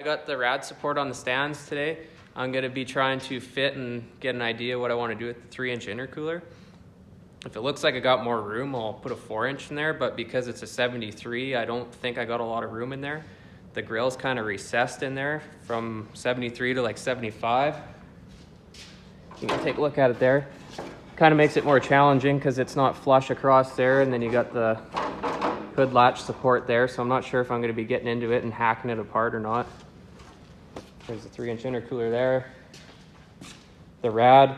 I got the rad support on the stands today. I'm going to be trying to fit and get an idea what I want to do with the 3-inch intercooler. If it looks like I got more room, I'll put a 4-inch in there, but because it's a 73, I don't think I got a lot of room in there. The grill's kind of recessed in there from 73 to like 75. You can take a look at it there. Kind of makes it more challenging because it's not flush across there, and then you got the hood latch support there, so I'm not sure if I'm going to be getting into it and hacking it apart or not. There's the 3-inch intercooler there. The rad.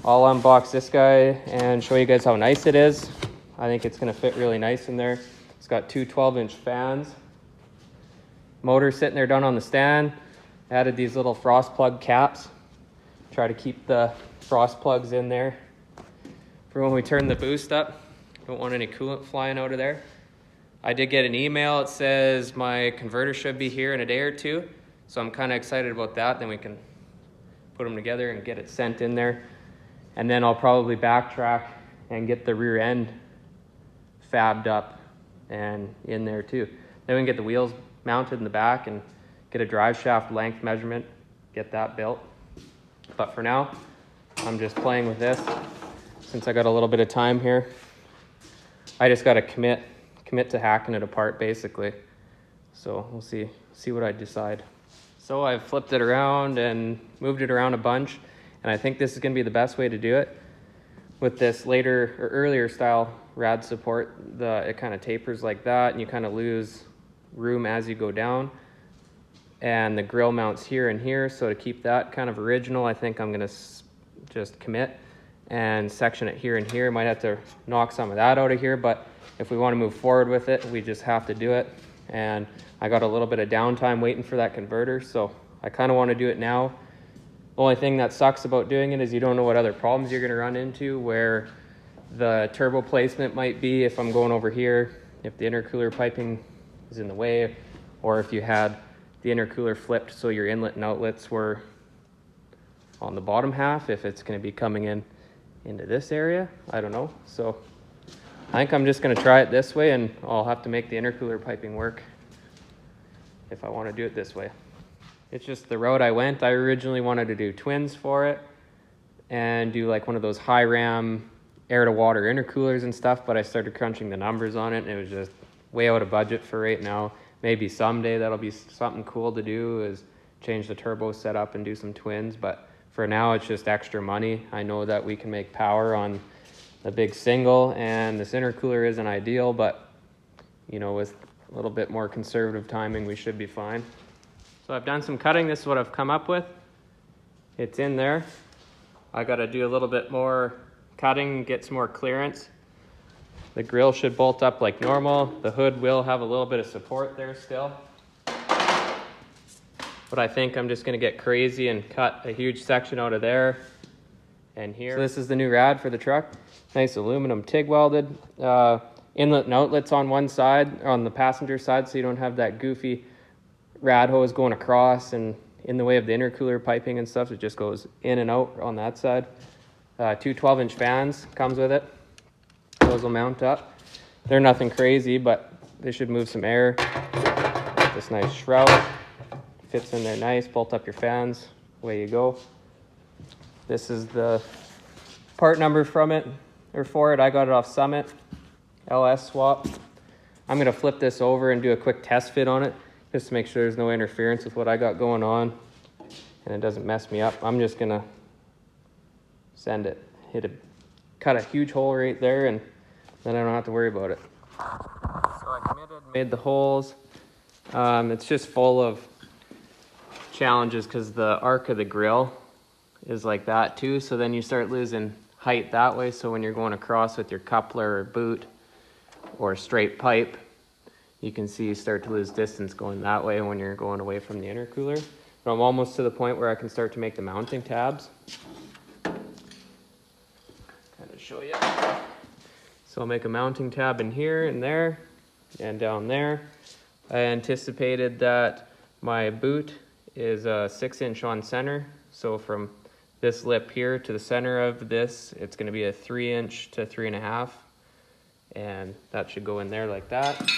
I'll unbox this guy and show you guys how nice it is. I think it's going to fit really nice in there. It's got two 12-inch fans. Motor sitting there done on the stand. Added these little frost plug caps. Try to keep the frost plugs in there for when we turn the boost up. Don't want any coolant flying out of there. I did get an email. It says my converter should be here in a day or two. So I'm kind of excited about that. Then we can put them together and get it sent in there. And then I'll probably backtrack and get the rear end fabbed up and in there too. Then we can get the wheels mounted in the back and get a drive shaft length measurement, get that built. But for now, I'm just playing with this since I got a little bit of time here. I just got to commit to hacking it apart basically. So we'll see what I decide. So I've flipped it around and moved it around a bunch, and I think this is going to be the best way to do it. With this later or earlier style rad support, it kind of tapers like that, and you kind of lose room as you go down. And the grill mounts here and here, so to keep that kind of original, I think I'm going to just commit and section it here and here. Might have to knock some of that out of here, but if we want to move forward with it, we just have to do it. And I got a little bit of downtime waiting for that converter, so I kind of want to do it now. The only thing that sucks about doing it is you don't know what other problems you're going to run into, where the turbo placement might be if I'm going over here, if the intercooler piping is in the way, or if you had the intercooler flipped so your inlet and outlets were on the bottom half, if it's going to be coming into this area. I don't know. So I think I'm just going to try it this way, and I'll have to make the intercooler piping work if I want to do it this way. It's just the route I went. I originally wanted to do twins for it and do like one of those high ram air to water intercoolers and stuff, but I started crunching the numbers on it and it was just way out of budget for right now. Maybe someday that'll be something cool to do, is change the turbo setup and do some twins, but for now it's just extra money. I know that we can make power on the big single, and this intercooler isn't ideal, but you know, with a little bit more conservative timing, we should be fine. So I've done some cutting. This is what I've come up with. It's in there. I got to do a little bit more cutting, get some more clearance. The grill should bolt up like normal. The hood will have a little bit of support there still. But I think I'm just going to get crazy and cut a huge section out of there and here. So this is the new rad for the truck. Nice aluminum TIG welded. Inlet and outlets on one side, on the passenger side, so you don't have that goofy rad hose going across and in the way of the intercooler piping and stuff. It just goes in and out on that side. Two 12-inch fans comes with it. Those will mount up. They're nothing crazy, but they should move some air. This nice shroud fits in there nice. Bolt up your fans. Away you go. This is the part number from it, or for it. I got it off Summit. LS swap. I'm going to flip this over and do a quick test fit on it just to make sure there's no interference with what I got going on and it doesn't mess me up. I'm just going to send it, cut a huge hole right there, and then I don't have to worry about it. So I committed, made the holes. It's just full of challenges because the arc of the grill is like that too, so then you start losing height that way. So when you're going across with your coupler or boot or straight pipe, you can see you start to lose distance going that way when you're going away from the intercooler. But I'm almost to the point where I can start to make the mounting tabs. Kind of show you. So I'll make a mounting tab in here and there and down there. I anticipated that my boot is a 6-inch on center. So from this lip here to the center of this, it's going to be a 3-inch to 3.5. And that should go in there like that.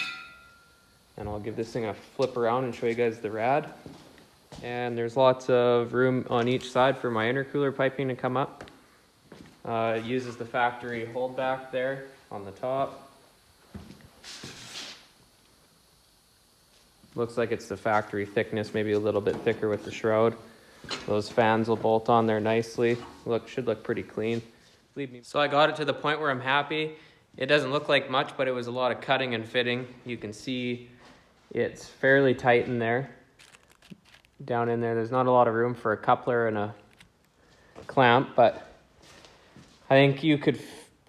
And I'll give this thing a flip around and show you guys the rad. And there's lots of room on each side for my intercooler piping to come up. It uses the factory holdback there on the top. Looks like it's the factory thickness, maybe a little bit thicker with the shroud. Those fans will bolt on there nicely. Should look pretty clean. So I got it to the point where I'm happy. It doesn't look like much, but it was a lot of cutting and fitting. You can see it's fairly tight in there. Down in there, there's not a lot of room for a coupler and a clamp, but I think you could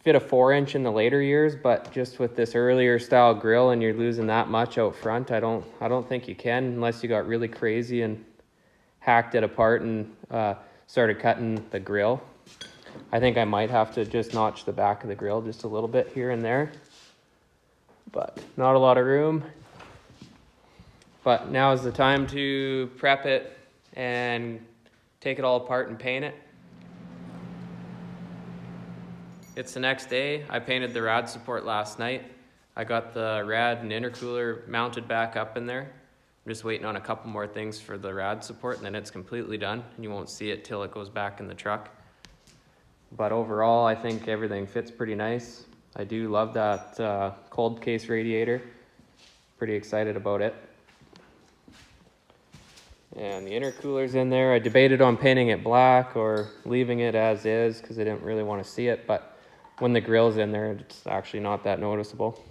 fit a 4-inch in the later years, but just with this earlier style grill and you're losing that much out front, I don't think you can, unless you got really crazy and hacked it apart and started cutting the grill. I think I might have to just notch the back of the grill just a little bit here and there, but not a lot of room. But now is the time to prep it and take it all apart and paint it. It's the next day. I painted the rad support last night. I got the rad and intercooler mounted back up in there. I'm just waiting on a couple more things for the rad support, and then it's completely done. And you won't see it till it goes back in the truck. But overall, I think everything fits pretty nice. I do love that cold case radiator. Pretty excited about it. And the intercooler's in there. I debated on painting it black or leaving it as is because I didn't really want to see it, but when the grill's in there, it's actually not that noticeable.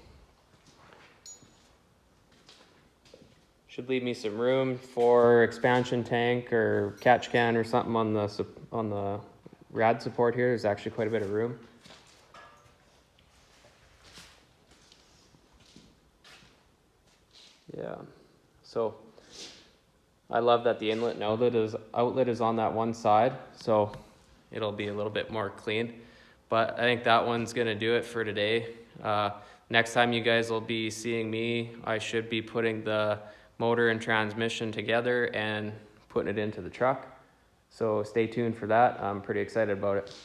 Should leave me some room for expansion tank or catch can or something on the rad support here. There's actually quite a bit of room. Yeah, so I love that the inlet and outlet is on that one side, so it'll be a little bit more clean. But I think that one's gonna do it for today. Next time you guys will be seeing me, I should be putting the motor and transmission together and putting it into the truck. So stay tuned for that. I'm pretty excited about it.